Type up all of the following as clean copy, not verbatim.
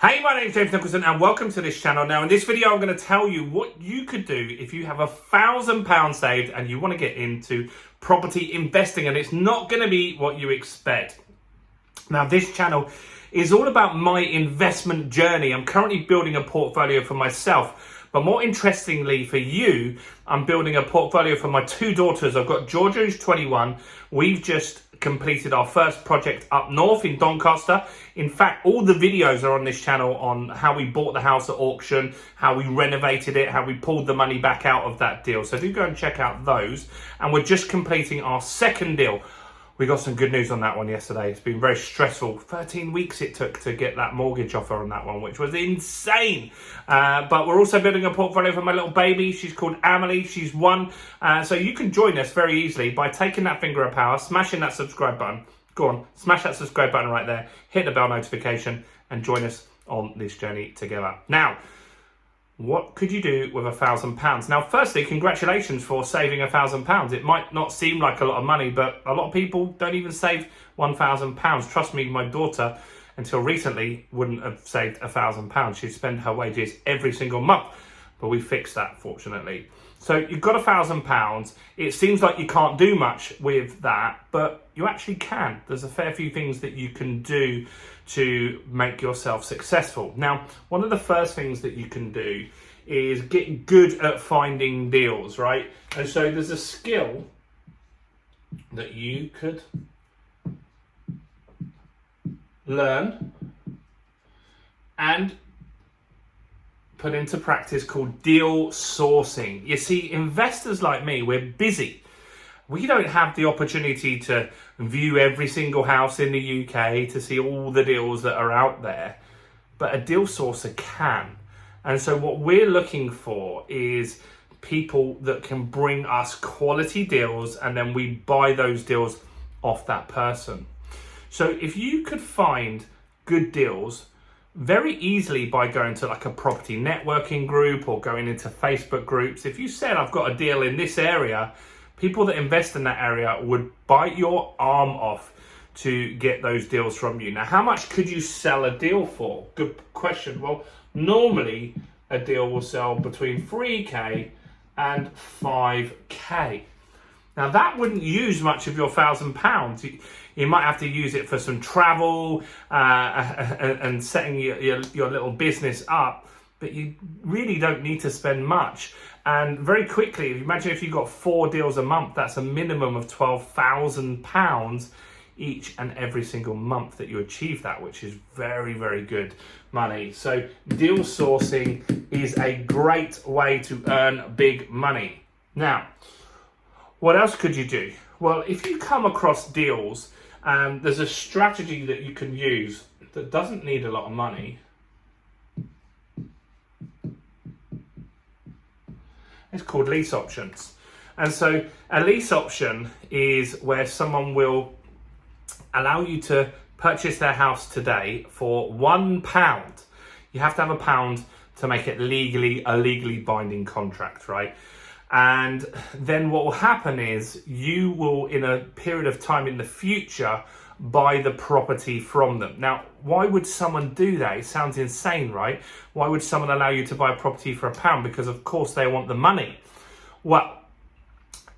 Hey, my name's James Nicholson and welcome to this channel. Now in this video I'm going to tell you what you could do if you have £1,000 saved and you want to get into property investing, and it's not going to be what you expect. Now this channel is all about my investment journey. I'm currently building a portfolio for myself, but more interestingly for you, I'm building a portfolio for my two daughters. I've got Georgia, who's 21. We've just completed our first project up north in Doncaster. In fact, all the videos are on this channel on how we bought the house at auction, how we renovated it, how we pulled the money back out of that deal. So do go and check out those. And we're just completing our second deal. We got some good news on that one yesterday. It's been very stressful. 13 weeks it took to get that mortgage offer on that one, which was insane. But we're also building a portfolio for my little baby. She's called Amelie. She's 1. So you can join us very easily by taking that finger of power, smashing that subscribe button. Go on, smash that subscribe button right there. Hit the bell notification and join us on this journey together. Now, what could you do with £1,000? Now, firstly, congratulations for saving £1,000. It might not seem like a lot of money, but a lot of people don't even save £1,000. Trust me, my daughter, until recently, wouldn't have saved £1,000. She'd spend her wages every single month, but we fixed that, fortunately. So you've got £1,000. It seems like you can't do much with that, but you actually can. There's a fair few things that you can do to make yourself successful. Now, one of the first things that you can do is get good at finding deals, right? And so there's a skill that you could learn and put into practice called deal sourcing. You see, investors like me, we're busy. We don't have the opportunity to view every single house in the UK to see all the deals that are out there, but a deal sourcer can. And so what we're looking for is people that can bring us quality deals, and then we buy those deals off that person. So if you could find good deals very easily by going to like a property networking group or going into Facebook groups, if you said, I've got a deal in this area, people that invest in that area would bite your arm off to get those deals from you. Now, how much could you sell a deal for? Good question. Well, normally a deal will sell between 3k and 5k. Now, that wouldn't use much of your £1,000. You might have to use it for some travel and setting your little business up, but you really don't need to spend much. And very quickly, imagine if you got 4 deals a month, that's a minimum of £12,000 each and every single month that you achieve that, which is very, very good money. So deal sourcing is a great way to earn big money. Now, what else could you do? Well, if you come across deals, there's a strategy that you can use that doesn't need a lot of money. It's called lease options. And so a lease option is where someone will allow you to purchase their house today for £1. You have to have £1 to make it a legally binding contract, right? And then what will happen is you will, in a period of time in the future, buy the property from them. Now, why would someone do that? It sounds insane, right? Why would someone allow you to buy a property for £1? Because of course they want the money. Well,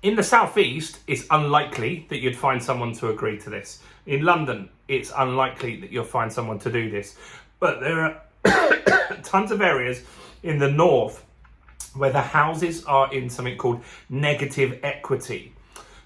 in the southeast, it's unlikely that you'd find someone to agree to this. In London, it's unlikely that you'll find someone to do this. But there are tons of areas in the north where the houses are in something called negative equity.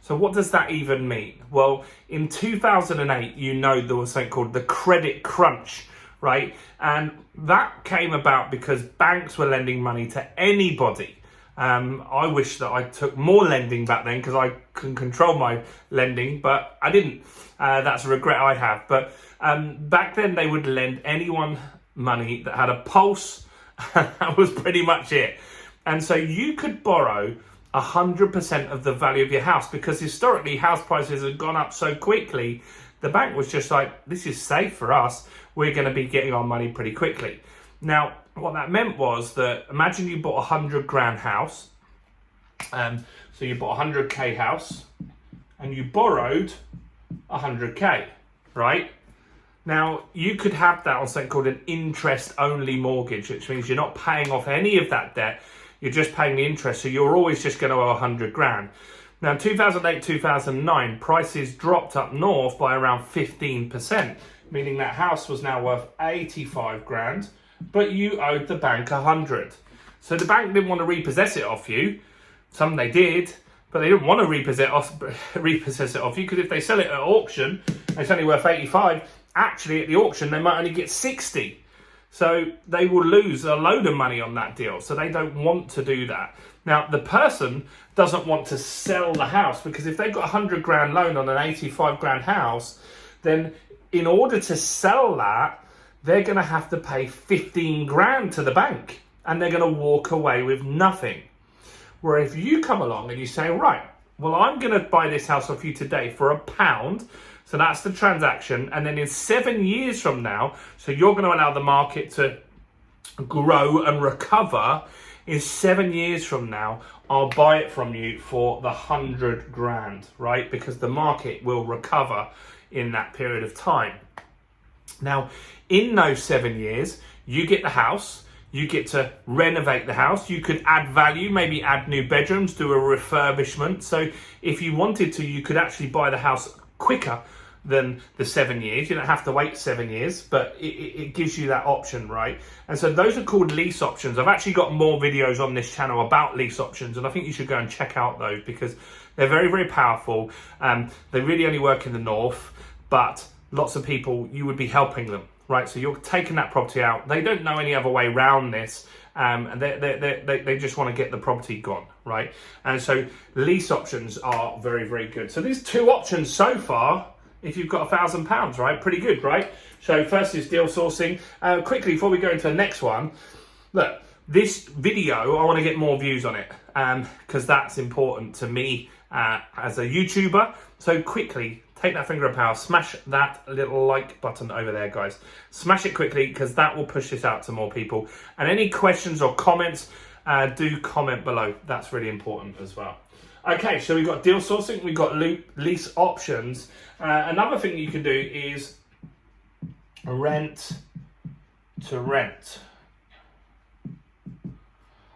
So what does that even mean? Well, in 2008, there was something called the credit crunch, right? And that came about because banks were lending money to anybody. I wish that I took more lending back then because I can control my lending, but I didn't. That's a regret I have. But back then they would lend anyone money that had a pulse. That was pretty much it. And so you could borrow 100% of the value of your house, because historically house prices had gone up so quickly. The bank was just like, this is safe for us. We're going to be getting our money pretty quickly. Now, what that meant was that, imagine you bought a 100 grand house. So you bought a 100k house and you borrowed 100k, right? Now, you could have that on something called an interest-only mortgage, which means you're not paying off any of that debt. You're just paying the interest, so you're always just going to owe 100 grand. Now, in 2008, 2009, prices dropped up north by around 15%, meaning that house was now worth 85 grand, but you owed the bank 100. So the bank didn't want to repossess it off you. Some they did, but they didn't want to repossess it off you, because if they sell it at auction, it's only worth 85. Actually, at the auction, they might only get 60. So they will lose a load of money on that deal. So they don't want to do that. Now, the person doesn't want to sell the house, because if they've got a 100 grand loan on an 85 grand house, then in order to sell that, they're going to have to pay 15 grand to the bank, and they're going to walk away with nothing. Where if you come along and you say, right, well, I'm going to buy this house off you today for £1. So that's the transaction. And then in 7 years from now, so you're going to allow the market to grow and recover. In 7 years from now, I'll buy it from you for the 100 grand, right? Because the market will recover in that period of time. Now, in those 7 years, you get the house, you get to renovate the house, you could add value, maybe add new bedrooms, do a refurbishment. So if you wanted to, you could actually buy the house quicker than the 7 years. You don't have to wait 7 years, but it gives you that option, right? And so those are called lease options. I've actually got more videos on this channel about lease options, and I think you should go and check out those, because they're very, very powerful. They really only work in the north, but lots of people, you would be helping them, right? So you're taking that property out. They don't know any other way around this, and they just want to get the property gone, right? And so lease options are very, very good. So these two options so far, if you've got £1,000, right? Pretty good, right? So first is deal sourcing. Quickly, before we go into the next one, look, this video, I want to get more views on it, because that's important to me as a YouTuber. So quickly, take that finger of power, smash that little like button over there, guys. Smash it quickly, because that will push this out to more people. And any questions or comments, do comment below. That's really important as well. Okay, so we've got deal sourcing, we've got lease options. Another thing you can do is rent to rent.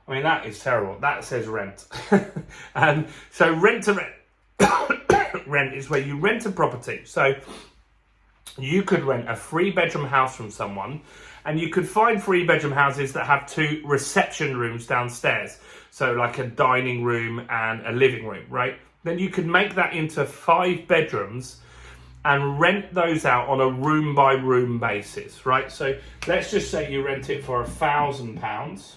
I mean, that is terrible. That says rent. So rent to rent. Rent is where you rent a property. So you could rent a 3-bedroom house from someone, and you could find 3-bedroom houses that have 2 reception rooms downstairs. So like a dining room and a living room, right? Then you could make that into 5 bedrooms and rent those out on a room by room basis, right? So let's just say you rent it for £1,000,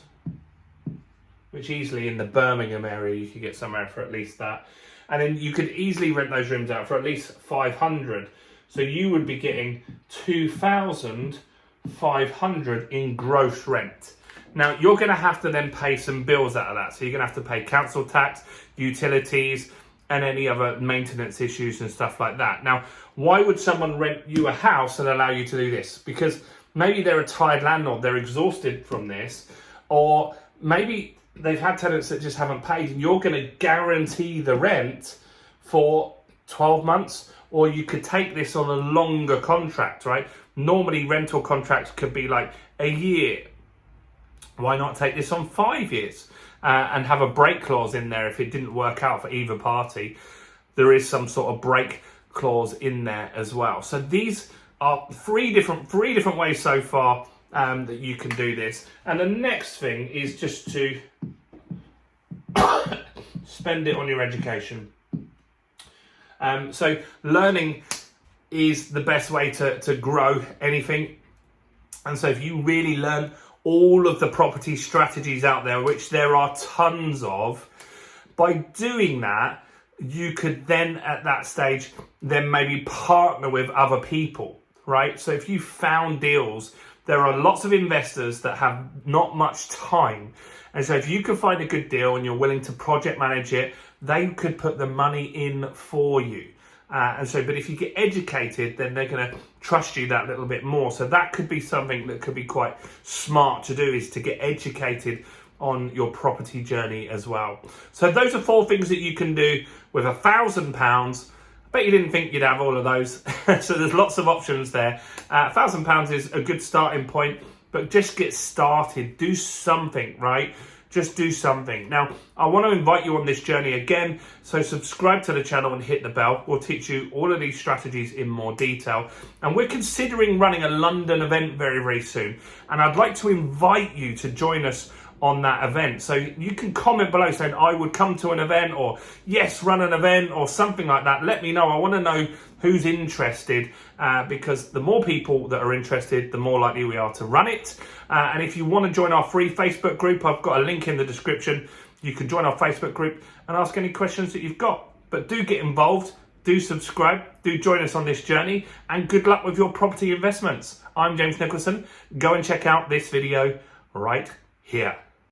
which easily in the Birmingham area, you could get somewhere for at least that. And then you could easily rent those rooms out for at least 500. So you would be getting 2,500 in gross rent. Now, you're going to have to then pay some bills out of that. So you're going to have to pay council tax, utilities, and any other maintenance issues and stuff like that. Now, why would someone rent you a house and allow you to do this? Because maybe they're a tired landlord, they're exhausted from this, or maybe they've had tenants that just haven't paid, and you're going to guarantee the rent for 12 months, or you could take this on a longer contract, right? Normally, rental contracts could be like a year. Why not take this on 5 years and have a break clause in there if it didn't work out for either party? There is some sort of break clause in there as well. So these are three different ways so far that you can do this. And the next thing is just to spend it on your education. So learning is the best way to grow anything. And so if you really learn all of the property strategies out there, which there are tons of, by doing that, you could then at that stage then maybe partner with other people, right? So if you found deals, there are lots of investors that have not much time. And so if you can find a good deal and you're willing to project manage it, they could put the money in for you. But if you get educated, then they're going to trust you that little bit more. So that could be something that could be quite smart to do, is to get educated on your property journey as well. So those are 4 things that you can do with £1,000 Bet you didn't think you'd have all of those. So there's lots of options there. £1,000 is a good starting point, but just get started. Do something, right? Just do something. Now, I want to invite you on this journey again. So subscribe to the channel and hit the bell. We'll teach you all of these strategies in more detail. And we're considering running a London event very, very soon. And I'd like to invite you to join us on that event. So you can comment below saying, I would come to an event, or yes, run an event, or something like that. Let me know. I want to know who's interested, because the more people that are interested, the more likely we are to run it. And if you want to join our free Facebook group, I've got a link in the description. You can join our Facebook group and ask any questions that you've got. But do get involved, do subscribe, do join us on this journey, and good luck with your property investments. I'm James Nicholson. Go and check out this video right here.